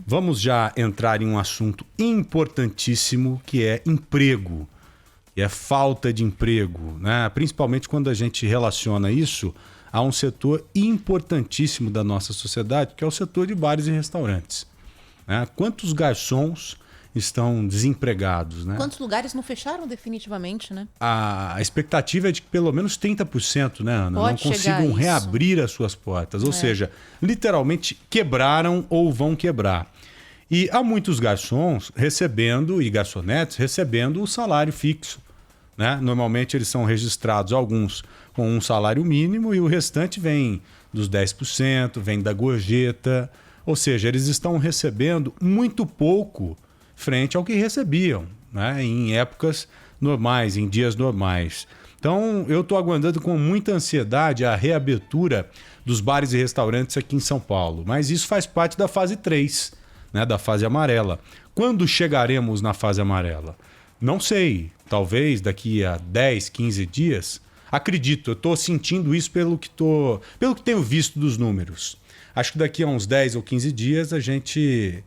Vamos já entrar em um assunto importantíssimo que é emprego. E é falta de emprego, né? Principalmente quando a gente relaciona isso a um setor importantíssimo da nossa sociedade, que é o setor de bares e restaurantes. Né? Quantos garçons estão desempregados? Né? Quantos lugares não fecharam definitivamente, né? A expectativa é de que pelo menos 30%, né, Ana, Pode não consigam reabrir as suas portas. Ou seja, literalmente quebraram ou vão quebrar. E há muitos garçons recebendo, e garçonetes recebendo o salário fixo. Né? Normalmente eles são registrados, alguns com um salário mínimo e o restante vem dos 10%, vem da gorjeta. Ou seja, eles estão recebendo muito pouco frente ao que recebiam, né? Em épocas normais, em dias normais. Então eu estou aguardando com muita ansiedade a reabertura dos bares e restaurantes aqui em São Paulo. Mas isso faz parte da fase 3, né? Da fase amarela. Quando chegaremos na fase amarela? Não sei. Talvez daqui a 10, 15 dias. Acredito, eu estou sentindo isso pelo que tenho visto dos números. Acho que daqui a uns 10 ou 15 dias a gente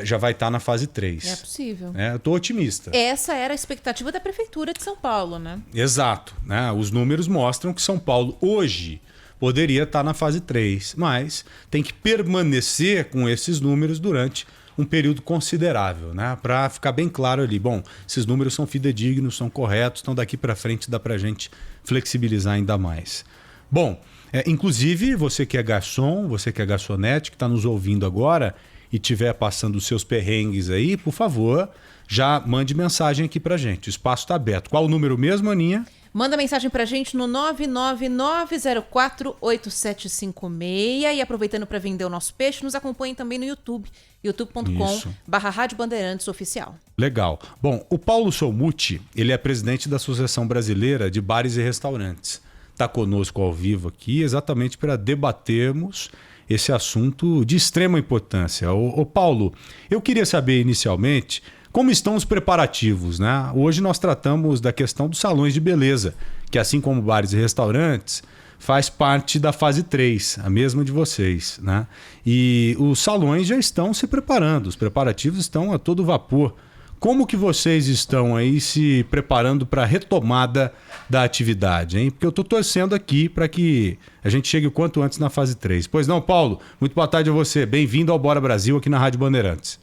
já vai estar na fase 3. É possível. Eu estou otimista. Essa era a expectativa da Prefeitura de São Paulo, né? Exato. Né? Os números mostram que São Paulo hoje poderia estar na fase 3, mas tem que permanecer com esses números durante um período considerável, né? Para ficar bem claro ali, bom, esses números são fidedignos, são corretos, então daqui para frente dá para a gente flexibilizar ainda mais. Bom, inclusive você que é garçom, você que é garçonete, que está nos ouvindo agora e estiver passando os seus perrengues aí, por favor, já mande mensagem aqui para a gente, o espaço está aberto. Qual o número mesmo, Aninha? Manda mensagem pra gente no 999048756 e aproveitando para vender o nosso peixe, nos acompanhe também no YouTube, youtube.com/Rádio Bandeirantes Oficial. Legal. Bom, o Paulo Solmuti, ele é presidente da Associação Brasileira de Bares e Restaurantes. Está conosco ao vivo aqui exatamente para debatermos esse assunto de extrema importância. Ô Paulo, eu queria saber inicialmente como estão os preparativos, né? Hoje nós tratamos da questão dos salões de beleza, que assim como bares e restaurantes, faz parte da fase 3, a mesma de vocês, né? E os salões já estão se preparando, os preparativos estão a todo vapor. Como que vocês estão aí se preparando para a retomada da atividade, hein? Porque eu estou torcendo aqui para que a gente chegue o quanto antes na fase 3. Pois não, Paulo? Muito boa tarde a você. Bem-vindo ao Bora Brasil aqui na Rádio Bandeirantes.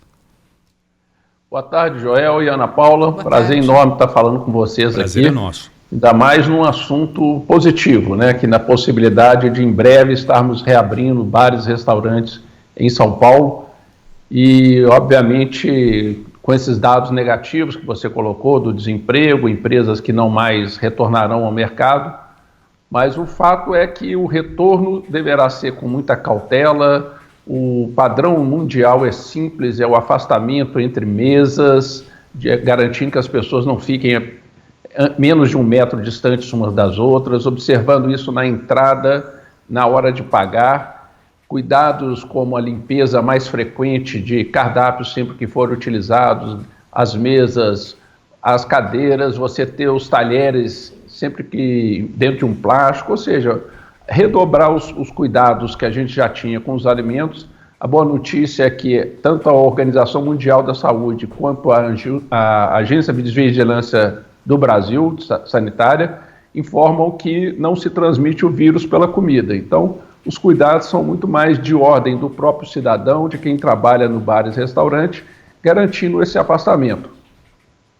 Boa tarde, Joel e Ana Paula. Prazer enorme estar falando com vocês aqui. Prazer é nosso. Ainda mais num assunto positivo, né? Que na possibilidade de em breve estarmos reabrindo bares e restaurantes em São Paulo. E, obviamente, com esses dados negativos que você colocou, do desemprego, empresas que não mais retornarão ao mercado. Mas o fato é que o retorno deverá ser com muita cautela. O padrão mundial é simples, é o afastamento entre mesas, garantindo que as pessoas não fiquem a menos de 1 metro distantes umas das outras, observando isso na entrada, na hora de pagar, cuidados como a limpeza mais frequente de cardápios sempre que forem utilizados, as mesas, as cadeiras, você ter os talheres sempre que dentro de um plástico, ou seja, redobrar os cuidados que a gente já tinha com os alimentos. A boa notícia é que tanto a Organização Mundial da Saúde quanto a Agência de Vigilância do Brasil, sanitária, informam que não se transmite o vírus pela comida. Então, os cuidados são muito mais de ordem do próprio cidadão, de quem trabalha no bares e restaurante, garantindo esse afastamento.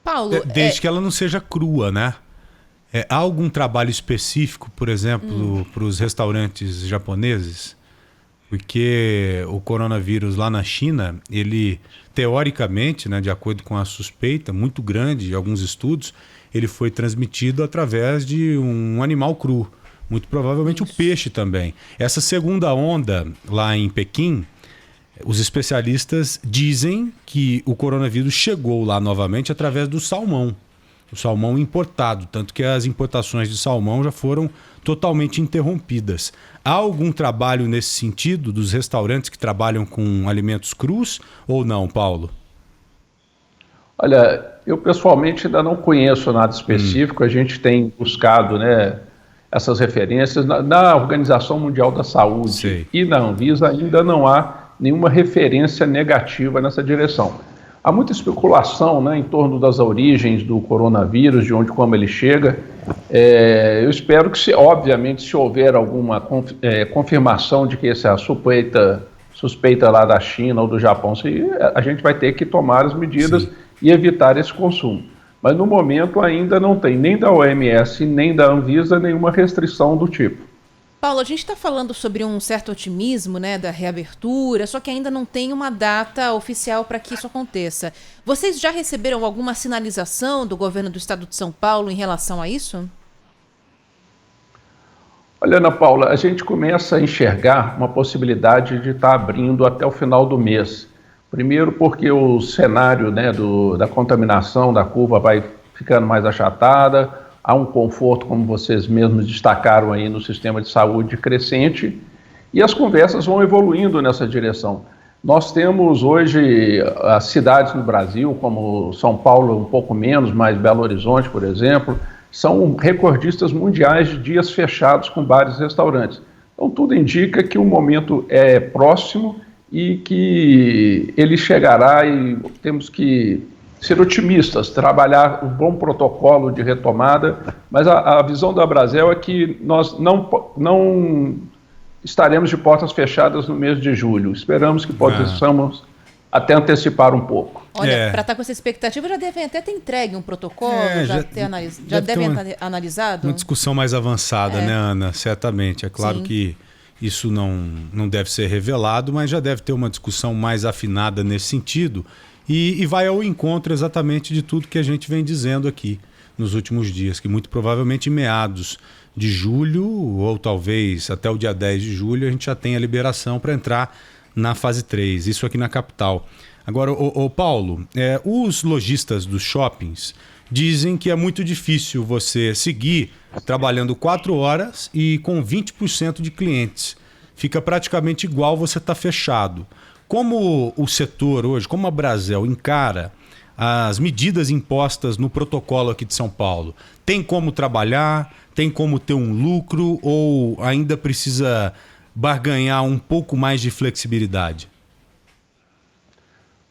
Paulo, desde que ela não seja crua, né? Há algum trabalho específico, por exemplo, para os restaurantes japoneses? Porque o coronavírus lá na China, ele, teoricamente, né, de acordo com a suspeita muito grande de alguns estudos, ele foi transmitido através de um animal cru, muito provavelmente o peixe também. Essa segunda onda lá em Pequim, os especialistas dizem que o coronavírus chegou lá novamente através do salmão. O salmão importado, tanto que as importações de salmão já foram totalmente interrompidas. Há algum trabalho nesse sentido dos restaurantes que trabalham com alimentos crus ou não, Paulo? Olha, eu pessoalmente ainda não conheço nada específico, a gente tem buscado, né, essas referências na Organização Mundial da Saúde. Sei. E na Anvisa ainda não há nenhuma referência negativa nessa direção. Há muita especulação, né, em torno das origens do coronavírus, de onde, como ele chega. Eu espero que, obviamente, se houver alguma confirmação de que essa suspeita lá da China ou do Japão, a gente vai ter que tomar as medidas Sim. e evitar esse consumo. Mas, no momento, ainda não tem nem da OMS, nem da Anvisa, nenhuma restrição do tipo. Paulo, a gente está falando sobre um certo otimismo, né, da reabertura, só que ainda não tem uma data oficial para que isso aconteça. Vocês já receberam alguma sinalização do governo do estado de São Paulo em relação a isso? Olha, Ana Paula, a gente começa a enxergar uma possibilidade de estar abrindo até o final do mês. Primeiro porque o cenário, né, da contaminação da curva vai ficando mais achatada, há um conforto, como vocês mesmos destacaram aí, no sistema de saúde crescente, e as conversas vão evoluindo nessa direção. Nós temos hoje as cidades no Brasil, como São Paulo um pouco menos, mas Belo Horizonte, por exemplo, são recordistas mundiais de dias fechados com bares e restaurantes. Então tudo indica que o momento é próximo e que ele chegará, e temos que ser otimistas, trabalhar um bom protocolo de retomada, mas a visão da Brasel é que nós não estaremos de portas fechadas no mês de julho. Esperamos que possamos até antecipar um pouco. Olha, para estar com essa expectativa, já devem até ter entregue um protocolo, já devem ter analisado? Uma discussão mais avançada, né, Ana? Certamente. É claro Sim. que isso não deve ser revelado, mas já deve ter uma discussão mais afinada nesse sentido. E vai ao encontro exatamente de tudo que a gente vem dizendo aqui nos últimos dias, que muito provavelmente em meados de julho, ou talvez até o dia 10 de julho, a gente já tem a liberação para entrar na fase 3, isso aqui na capital. Agora, Paulo, os lojistas dos shoppings dizem que é muito difícil você seguir trabalhando 4 horas e com 20% de clientes. Fica praticamente igual você estar fechado. Como o setor hoje, como a Brasel encara as medidas impostas no protocolo aqui de São Paulo? Tem como trabalhar? Tem como ter um lucro? Ou ainda precisa barganhar um pouco mais de flexibilidade?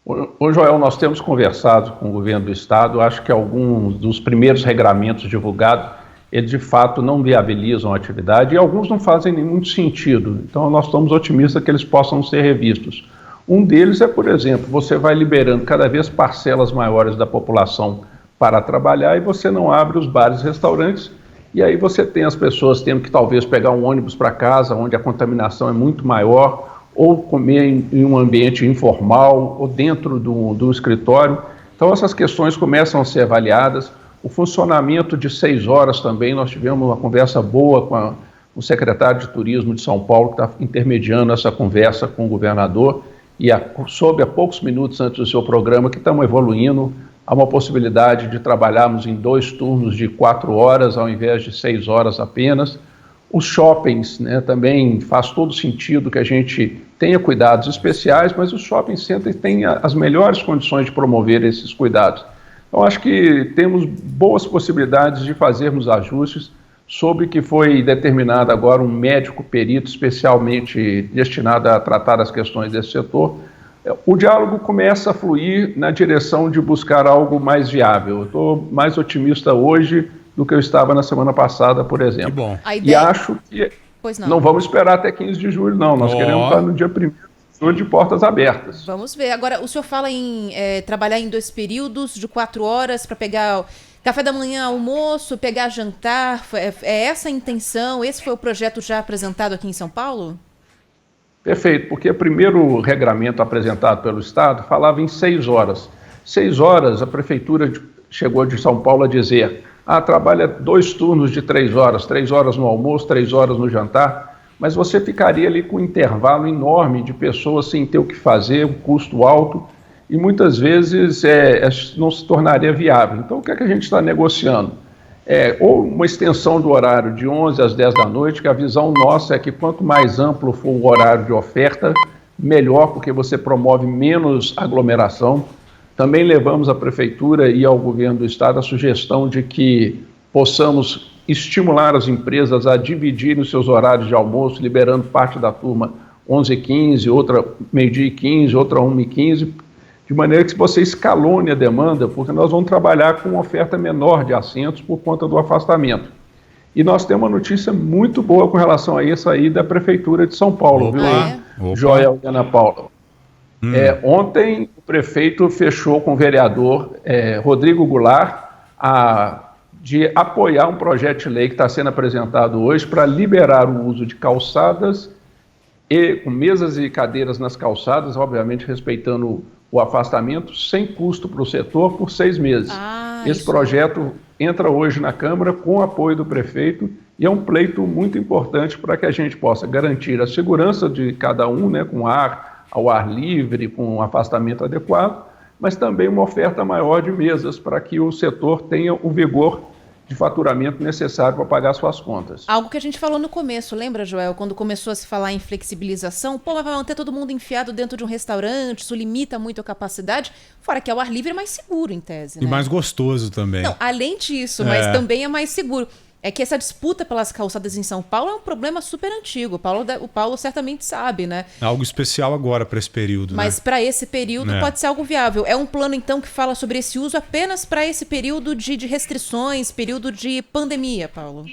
Ô Joel, nós temos conversado com o governo do estado. Acho que alguns dos primeiros regramentos divulgados, eles de fato não viabilizam a atividade e alguns não fazem nenhum sentido. Então nós estamos otimistas que eles possam ser revistos. Um deles é, por exemplo, você vai liberando cada vez parcelas maiores da população para trabalhar e você não abre os bares e restaurantes, e aí você tem as pessoas tendo que talvez pegar um ônibus para casa, onde a contaminação é muito maior, ou comer em um ambiente informal, ou dentro do escritório. Então essas questões começam a ser avaliadas. O funcionamento de 6 horas também, nós tivemos uma conversa boa com o secretário de Turismo de São Paulo, que está intermediando essa conversa com o governador, e soube há poucos minutos antes do seu programa que estamos evoluindo. Há uma possibilidade de trabalharmos em 2 turnos de 4 horas ao invés de 6 horas apenas. Os shoppings, né, também faz todo sentido que a gente tenha cuidados especiais, mas os shopping centers têm as melhores condições de promover esses cuidados. Então acho que temos boas possibilidades de fazermos ajustes, soube que foi determinado agora um médico perito especialmente destinado a tratar as questões desse setor. O diálogo começa a fluir na direção de buscar algo mais viável. Eu estou mais otimista hoje do que eu estava na semana passada, por exemplo. Que bom. E acho que não vamos esperar até 15 de julho, não. Nós queremos estar no dia 1º de julho de portas abertas. Vamos ver. Agora, o senhor fala em trabalhar em 2 períodos de 4 horas para pegar café da manhã, almoço, pegar jantar. É essa a intenção? Esse foi o projeto já apresentado aqui em São Paulo? Perfeito, porque o primeiro regramento apresentado pelo Estado falava em 6 horas. 6 horas, a Prefeitura chegou de São Paulo a dizer, trabalha 2 turnos de 3 horas, 3 horas no almoço, 3 horas no jantar, mas você ficaria ali com um intervalo enorme de pessoas sem ter o que fazer, um custo alto, e muitas vezes não se tornaria viável. Então, o que é que a gente está negociando? Ou uma extensão do horário de 11 às 10 da noite, que a visão nossa é que quanto mais amplo for o horário de oferta, melhor, porque você promove menos aglomeração. Também levamos à Prefeitura e ao Governo do Estado a sugestão de que possamos estimular as empresas a dividirem os seus horários de almoço, liberando parte da turma 11h15, outra meio-dia e 15, outra 1h15, de maneira que você escalone a demanda, porque nós vamos trabalhar com uma oferta menor de assentos por conta do afastamento. E nós temos uma notícia muito boa com relação a isso aí da Prefeitura de São Paulo, viu, Joel e Ana Paula? Ontem o prefeito fechou com o vereador Rodrigo Goulart de apoiar um projeto de lei que está sendo apresentado hoje para liberar o uso de calçadas e com mesas e cadeiras nas calçadas, obviamente respeitando o afastamento, sem custo para o setor por 6 meses. Esse projeto entra hoje na Câmara com o apoio do prefeito e é um pleito muito importante para que a gente possa garantir a segurança de cada um, né, ao ar livre, com um afastamento adequado, mas também uma oferta maior de mesas para que o setor tenha o vigor de faturamento necessário para pagar suas contas. Algo que a gente falou no começo, lembra, Joel? Quando começou a se falar em flexibilização, mas vai manter todo mundo enfiado dentro de um restaurante, isso limita muito a capacidade, fora que ao ar livre é mais seguro, em tese, né? E mais gostoso também. Não, além disso, mas também é mais seguro. É que essa disputa pelas calçadas em São Paulo é um problema super antigo. O Paulo certamente sabe, né? Algo especial agora para esse período. Mas para esse período pode ser algo viável. É um plano, então, que fala sobre esse uso apenas para esse período de restrições, período de pandemia, Paulo?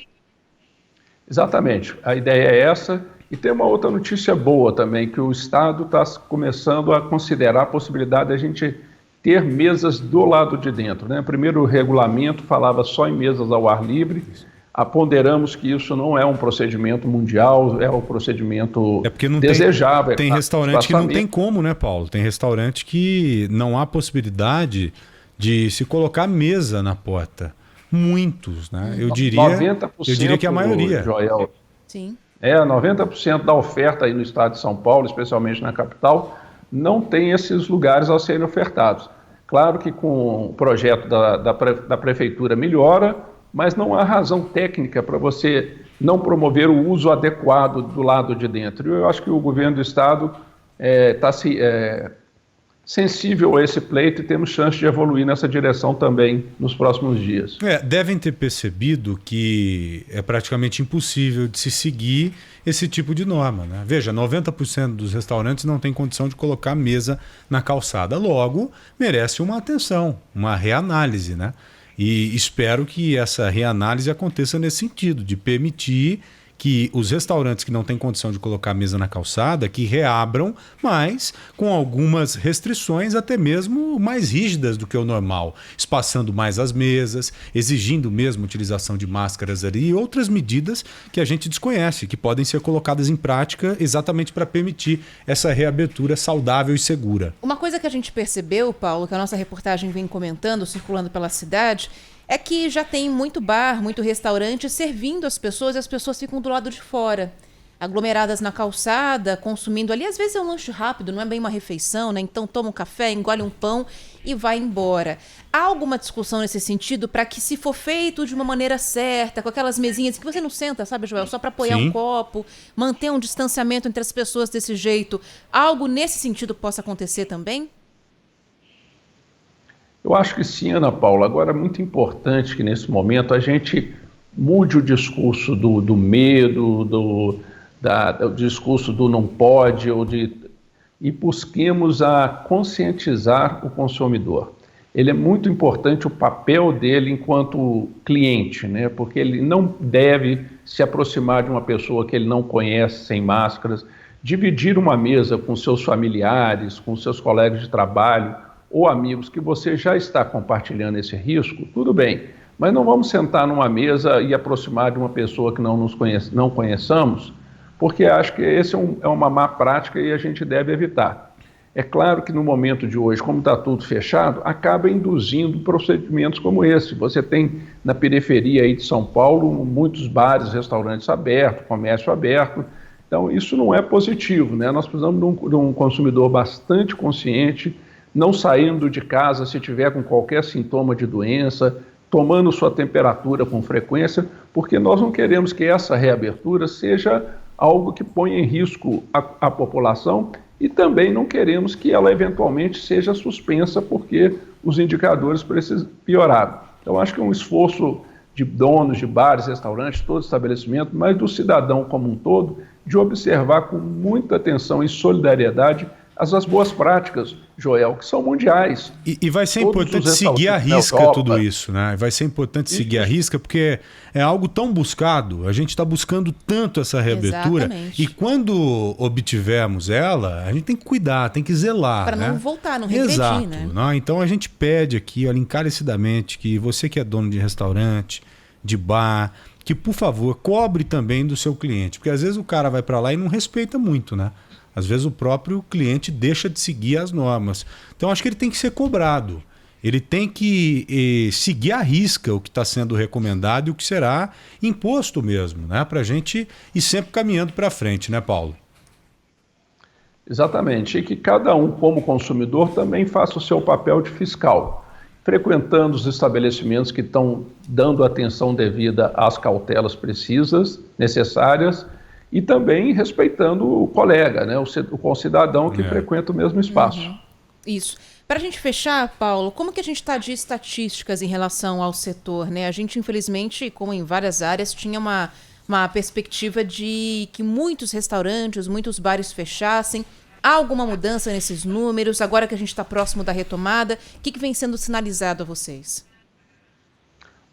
Exatamente. A ideia é essa. E tem uma outra notícia boa também, que o Estado está começando a considerar a possibilidade de a gente ter mesas do lado de dentro, né? Primeiro, o regulamento falava só em mesas ao ar livre. Ponderamos que isso não é um procedimento mundial, é um procedimento desejável. Tem restaurante que não tem como, né, Paulo? Tem restaurante que não há possibilidade de se colocar mesa na porta. Muitos, né? Eu diria que a maioria. Joel, sim. 90% da oferta aí no estado de São Paulo, especialmente na capital, não tem esses lugares a serem ofertados. Claro que com o projeto da prefeitura melhora, mas não há razão técnica para você não promover o uso adequado do lado de dentro. Eu acho que o governo do estado está sensível a esse pleito e temos chance de evoluir nessa direção também nos próximos dias. Devem ter percebido que é praticamente impossível de se seguir esse tipo de norma, né? Veja, 90% dos restaurantes não tem condição de colocar mesa na calçada. Logo, merece uma atenção, uma reanálise, né? E espero que essa reanálise aconteça nesse sentido, de permitir que os restaurantes que não têm condição de colocar a mesa na calçada, que reabram, mas com algumas restrições até mesmo mais rígidas do que o normal, espaçando mais as mesas, exigindo mesmo utilização de máscaras ali e outras medidas que a gente desconhece, que podem ser colocadas em prática exatamente para permitir essa reabertura saudável e segura. Uma coisa que a gente percebeu, Paulo, que a nossa reportagem vem comentando, circulando pela cidade, é que já tem muito bar, muito restaurante servindo as pessoas e as pessoas ficam do lado de fora, aglomeradas na calçada, consumindo ali. Às vezes é um lanche rápido, não é bem uma refeição, né? Então toma um café, engole um pão e vai embora. Há alguma discussão nesse sentido para que, se for feito de uma maneira certa, com aquelas mesinhas que você não senta, sabe, Joel, só para apoiar um copo, manter um distanciamento entre as pessoas desse jeito, algo nesse sentido possa acontecer também? Eu acho que sim, Ana Paula. Agora é muito importante que nesse momento a gente mude o discurso do medo, o discurso do não pode, e busquemos a conscientizar o consumidor. Ele é muito importante o papel dele enquanto cliente, né? Porque ele não deve se aproximar de uma pessoa que ele não conhece sem máscaras, dividir uma mesa com seus familiares, com seus colegas de trabalho, ou amigos que você já está compartilhando esse risco, tudo bem, mas não vamos sentar numa mesa e aproximar de uma pessoa que não conheçamos, porque acho que esse é uma má prática e a gente deve evitar. É claro que no momento de hoje, como está tudo fechado, acaba induzindo procedimentos como esse. Você tem na periferia aí de São Paulo muitos bares, restaurantes abertos, comércio aberto, então isso não é positivo, né? Nós precisamos de um consumidor bastante consciente, não saindo de casa se tiver com qualquer sintoma de doença, tomando sua temperatura com frequência, porque nós não queremos que essa reabertura seja algo que ponha em risco a população e também não queremos que ela eventualmente seja suspensa porque os indicadores pioraram. Então acho que é um esforço de donos de bares, restaurantes, todo estabelecimento, mas do cidadão como um todo, de observar com muita atenção e solidariedade as boas práticas, Joel, que são mundiais. E vai ser importante seguir à risca tudo isso, né? Vai ser importante seguir à risca, porque é algo tão buscado, a gente está buscando tanto essa reabertura. Exatamente. E quando obtivermos ela, a gente tem que cuidar, tem que zelar. Para não voltar, não regredir, exato, né? Né? Então a gente pede aqui, olha, encarecidamente, que você que é dono de restaurante, de bar, que por favor cobre também do seu cliente, porque às vezes o cara vai para lá e não respeita muito, né? Às vezes o próprio cliente deixa de seguir as normas. Então acho que ele tem que ser cobrado. Ele tem que seguir à risca o que está sendo recomendado e o que será imposto mesmo, né? Para a gente ir sempre caminhando para frente, né, Paulo? Exatamente. E que cada um, como consumidor, também faça o seu papel de fiscal, frequentando os estabelecimentos que estão dando atenção devida às cautelas necessárias, e também respeitando o colega, né, o concidadão que frequenta o mesmo espaço. Uhum. Isso. Para a gente fechar, Paulo, como que a gente está de estatísticas em relação ao setor, né? A gente, infelizmente, como em várias áreas, tinha uma perspectiva de que muitos restaurantes, muitos bares fechassem. Há alguma mudança nesses números? Agora que a gente está próximo da retomada, o que vem sendo sinalizado a vocês?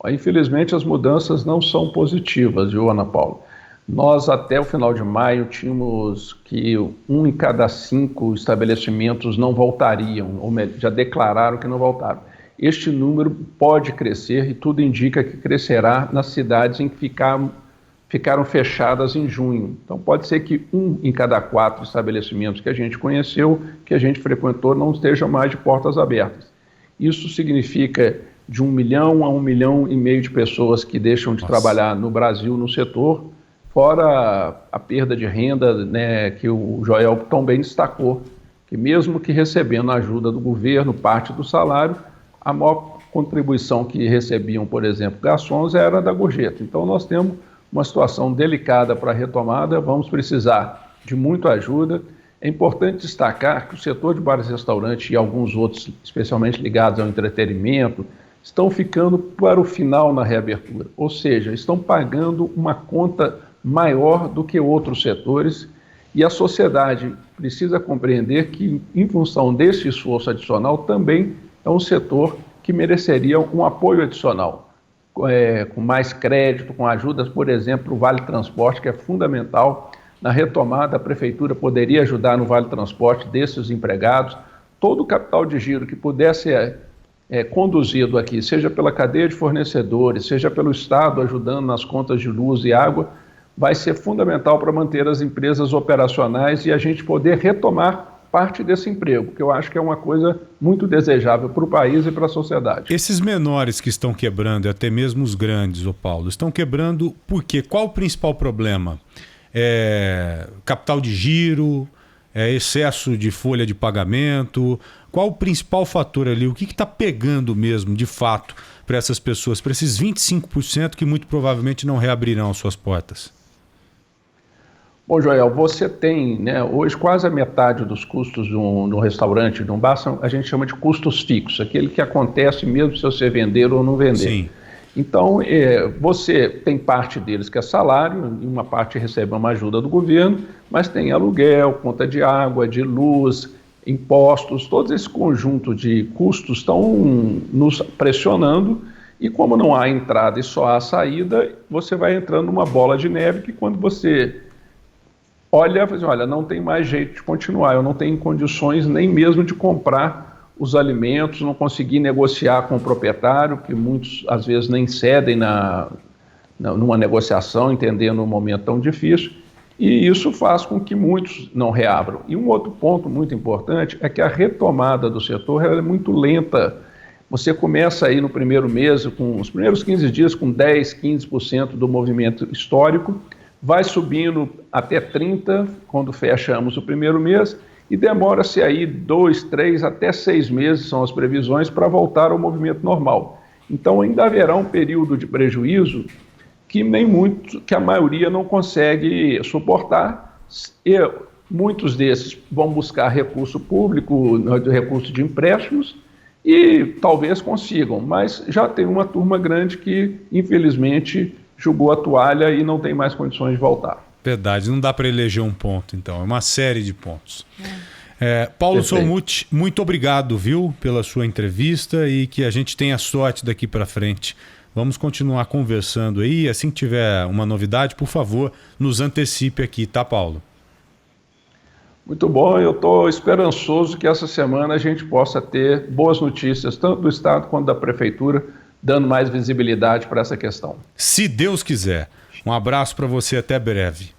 Infelizmente, as mudanças não são positivas, viu, Ana Paula? Nós, até o final de maio, tínhamos que 1 em cada 5 estabelecimentos não voltariam, ou já declararam que não voltaram. Este número pode crescer e tudo indica que crescerá nas cidades em que ficaram fechadas em junho. Então, pode ser que 1 em cada 4 estabelecimentos que a gente conheceu, que a gente frequentou, não esteja mais de portas abertas. Isso significa de 1 milhão a 1,5 milhão de pessoas que deixam de trabalhar no Brasil no setor, fora a perda de renda, né, que o Joel tão bem destacou, que mesmo que recebendo a ajuda do governo, parte do salário, a maior contribuição que recebiam, por exemplo, garçons era da gorjeta. Então nós temos uma situação delicada para a retomada, vamos precisar de muita ajuda. É importante destacar que o setor de bares e restaurantes e alguns outros, especialmente ligados ao entretenimento, estão ficando para o final na reabertura, ou seja, estão pagando uma conta maior do que outros setores, e a sociedade precisa compreender que, em função desse esforço adicional, também é um setor que mereceria um apoio adicional, com mais crédito, com ajudas, por exemplo, o Vale Transporte, que é fundamental. Na retomada, a Prefeitura poderia ajudar no Vale Transporte desses empregados. Todo o capital de giro que pudesse ser conduzido aqui, seja pela cadeia de fornecedores, seja pelo Estado ajudando nas contas de luz e água, vai ser fundamental para manter as empresas operacionais e a gente poder retomar parte desse emprego, que eu acho que é uma coisa muito desejável para o país e para a sociedade. Esses menores que estão quebrando, e até mesmo os grandes, Paulo, estão quebrando por quê? Qual o principal problema? Capital de giro, excesso de folha de pagamento? Qual o principal fator ali? O que está pegando mesmo, de fato, para essas pessoas, para esses 25% que muito provavelmente não reabrirão suas portas? Bom, Joel, você tem, né, hoje quase a metade dos custos de um restaurante, de um bar, a gente chama de custos fixos, aquele que acontece mesmo se você vender ou não vender. Sim. Então, você tem parte deles que é salário, e uma parte recebe uma ajuda do governo, mas tem aluguel, conta de água, de luz, impostos, todo esse conjunto de custos estão nos pressionando, e como não há entrada e só há saída, você vai entrando numa bola de neve que quando você olha, não tem mais jeito de continuar, eu não tenho condições nem mesmo de comprar os alimentos, não consegui negociar com o proprietário, que muitos às vezes nem cedem numa negociação, entendendo um momento tão difícil, e isso faz com que muitos não reabram. E um outro ponto muito importante é que a retomada do setor é muito lenta. Você começa aí no primeiro mês, com os primeiros 15 dias, com 10, 15% do movimento histórico, vai subindo até 30% quando fechamos o primeiro mês e demora-se aí 2, 3, até 6 meses, são as previsões, para voltar ao movimento normal. Então ainda haverá um período de prejuízo que a maioria não consegue suportar, e muitos desses vão buscar recurso público, recurso de empréstimos, e talvez consigam, mas já tem uma turma grande que, infelizmente, jogou a toalha e não tem mais condições de voltar. Verdade, não dá para eleger um ponto, então. É uma série de pontos. Paulo Perfeito. Solmuth, muito obrigado, viu, pela sua entrevista e que a gente tenha sorte daqui para frente. Vamos continuar conversando aí. Assim que tiver uma novidade, por favor, nos antecipe aqui, tá, Paulo? Muito bom, eu estou esperançoso que essa semana a gente possa ter boas notícias, tanto do Estado quanto da Prefeitura, dando mais visibilidade para essa questão. Se Deus quiser. Um abraço para você, até breve.